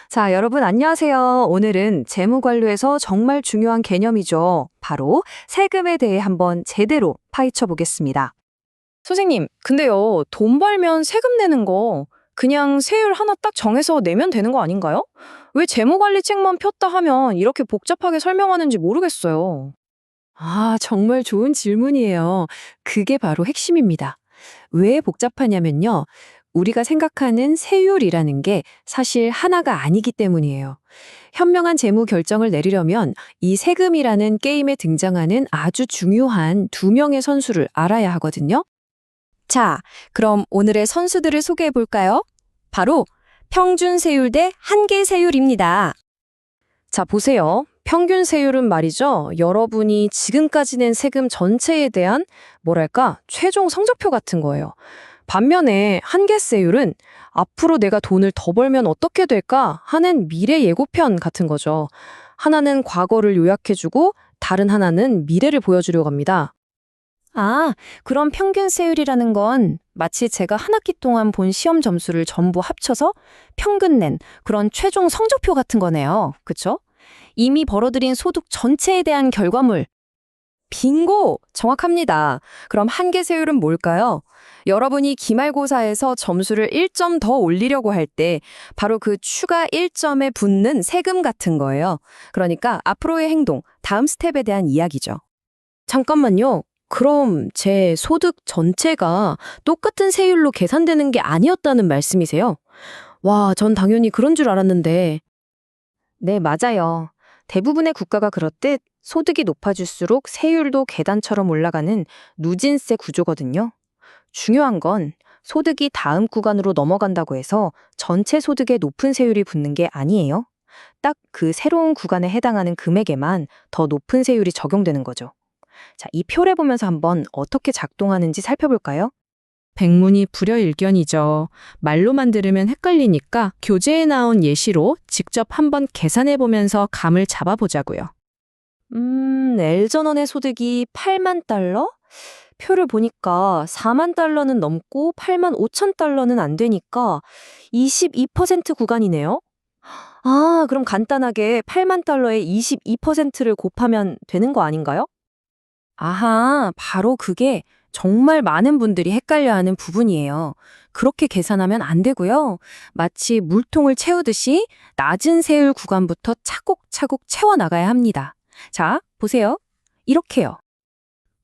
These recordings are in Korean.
자, 여러분 안녕하세요. 오늘은 재무 관료에서 정말 중요한 개념이죠. 바로 세금에 대해 한번 제대로 파헤쳐 보겠습니다. 선생님, 근데요, 돈 벌면 세금 내는 거 그냥 세율 하나 딱 정해서 내면 되는 거 아닌가요? 왜 재무관리책만 폈다 하면 이렇게 복잡하게 설명하는지 모르겠어요. 아, 정말 좋은 질문이에요. 그게 바로 핵심입니다. 왜 복잡하냐면요. 우리가 생각하는 세율이라는 게 사실 하나가 아니기 때문이에요. 현명한 재무 결정을 내리려면 이 세금이라는 게임에 등장하는 아주 중요한 두 명의 선수를 알아야 하거든요. 자, 그럼 오늘의 선수들을 소개해 볼까요? 바로 평균 세율 대 한계 세율입니다. 자, 보세요. 평균 세율은 말이죠. 여러분이 지금까지 낸 세금 전체에 대한 뭐랄까, 최종 성적표 같은 거예요. 반면에 한계세율은 앞으로 내가 돈을 더 벌면 어떻게 될까 하는 미래 예고편 같은 거죠. 하나는 과거를 요약해주고 다른 하나는 미래를 보여주려고 합니다. 아, 그럼 평균 세율이라는 건 마치 제가 한 학기 동안 본 시험 점수를 전부 합쳐서 평균 낸 그런 최종 성적표 같은 거네요. 그쵸? 이미 벌어들인 소득 전체에 대한 결과물. 빙고! 정확합니다. 그럼 한계세율은 뭘까요? 여러분이 기말고사에서 점수를 1점 더 올리려고 할 때 바로 그 추가 1점에 붙는 세금 같은 거예요. 그러니까 앞으로의 행동, 다음 스텝에 대한 이야기죠. 잠깐만요. 그럼 제 소득 전체가 똑같은 세율로 계산되는 게 아니었다는 말씀이세요? 와, 전 당연히 그런 줄 알았는데. 네, 맞아요. 대부분의 국가가 그렇듯 소득이 높아질수록 세율도 계단처럼 올라가는 누진세 구조거든요. 중요한 건 소득이 다음 구간으로 넘어간다고 해서 전체 소득에 높은 세율이 붙는 게 아니에요. 딱 그 새로운 구간에 해당하는 금액에만 더 높은 세율이 적용되는 거죠. 자, 이 표를 보면서 한번 어떻게 작동하는지 살펴볼까요? 백문이 불여일견이죠. 말로만 들으면 헷갈리니까 교재에 나온 예시로 직접 한번 계산해 보면서 감을 잡아보자고요. 엘전원의 소득이 8만 달러? 표를 보니까 4만 달러는 넘고 8만 5천 달러는 안 되니까 22% 구간이네요. 아, 그럼 간단하게 8만 달러에 22%를 곱하면 되는 거 아닌가요? 아하, 바로 그게 정말 많은 분들이 헷갈려하는 부분이에요. 그렇게 계산하면 안 되고요. 마치 물통을 채우듯이 낮은 세율 구간부터 차곡차곡 채워나가야 합니다. 자, 보세요. 이렇게요.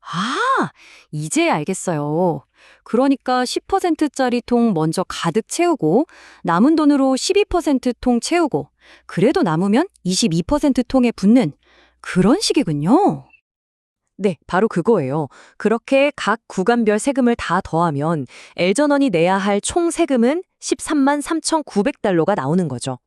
아, 이제 알겠어요. 그러니까 10%짜리 통 먼저 가득 채우고 남은 돈으로 12%통 채우고 그래도 남으면 22% 통에 붙는 그런 식이군요. 네, 바로 그거예요. 그렇게 각 구간별 세금을 다 더하면 엘전원이 내야 할 총 세금은 13만 3,900달러가 나오는 거죠.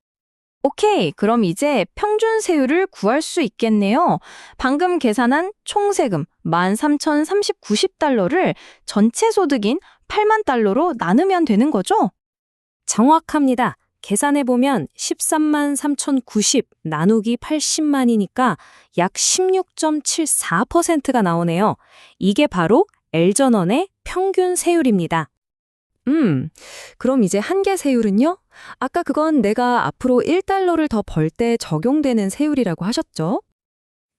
오케이, 그럼 이제 평균 세율을 구할 수 있겠네요. 방금 계산한 총 세금 13,390달러를 전체 소득인 8만 달러로 나누면 되는 거죠? 정확합니다. 계산해보면 13만 3,090 나누기 80만이니까 약 16.74%가 나오네요. 이게 바로 엘전원의 평균 세율입니다. 그럼 이제 한계 세율은요? 아까 그건 내가 앞으로 1달러를 더 벌 때 적용되는 세율이라고 하셨죠?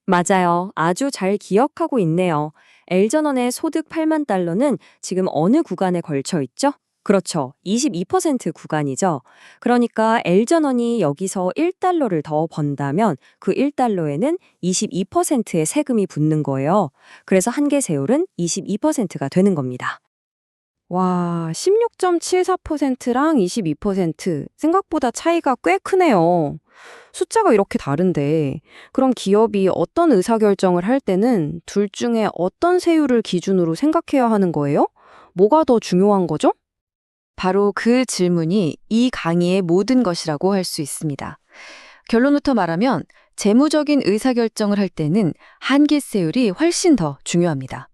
맞아요. 아주 잘 기억하고 있네요. 엘전원의 소득 8만 달러는 지금 어느 구간에 걸쳐 있죠? 그렇죠. 22% 구간이죠. 그러니까 엘전원이 여기서 1달러를 더 번다면 그 1달러에는 22%의 세금이 붙는 거예요. 그래서 한계 세율은 22%가 되는 겁니다. 와, 16.74%랑 22% 생각보다 차이가 꽤 크네요. 숫자가 이렇게 다른데 그럼 기업이 어떤 의사결정을 할 때는 둘 중에 어떤 세율을 기준으로 생각해야 하는 거예요? 뭐가 더 중요한 거죠? 바로 그 질문이 이 강의의 모든 것이라고 할 수 있습니다. 결론부터 말하면 재무적인 의사결정을 할 때는 한계세율이 훨씬 더 중요합니다.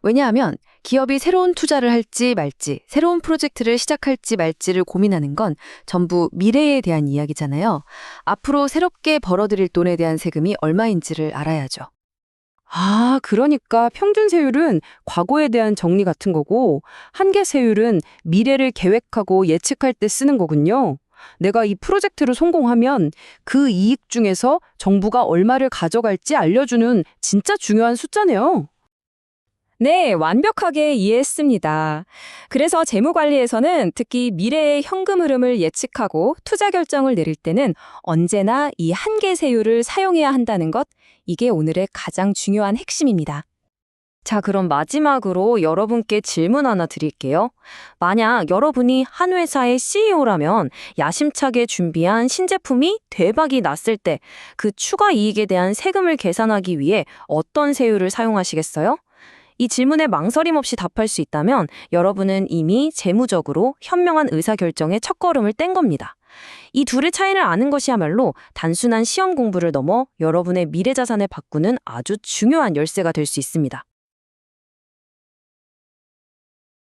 왜냐하면 기업이 새로운 투자를 할지 말지, 새로운 프로젝트를 시작할지 말지를 고민하는 건 전부 미래에 대한 이야기잖아요. 앞으로 새롭게 벌어들일 돈에 대한 세금이 얼마인지를 알아야죠. 아, 그러니까 평균 세율은 과거에 대한 정리 같은 거고, 한계 세율은 미래를 계획하고 예측할 때 쓰는 거군요. 내가 이 프로젝트를 성공하면 그 이익 중에서 정부가 얼마를 가져갈지 알려주는 진짜 중요한 숫자네요. 네, 완벽하게 이해했습니다. 그래서 재무관리에서는 특히 미래의 현금 흐름을 예측하고 투자 결정을 내릴 때는 언제나 이 한계세율을 사용해야 한다는 것, 이게 오늘의 가장 중요한 핵심입니다. 자, 그럼 마지막으로 여러분께 질문 하나 드릴게요. 만약 여러분이 한 회사의 CEO라면 야심차게 준비한 신제품이 대박이 났을 때 그 추가 이익에 대한 세금을 계산하기 위해 어떤 세율을 사용하시겠어요? 이 질문에 망설임 없이 답할 수 있다면 여러분은 이미 재무적으로 현명한 의사결정의 첫걸음을 뗀 겁니다. 이 둘의 차이를 아는 것이야말로 단순한 시험 공부를 넘어 여러분의 미래 자산을 바꾸는 아주 중요한 열쇠가 될 수 있습니다.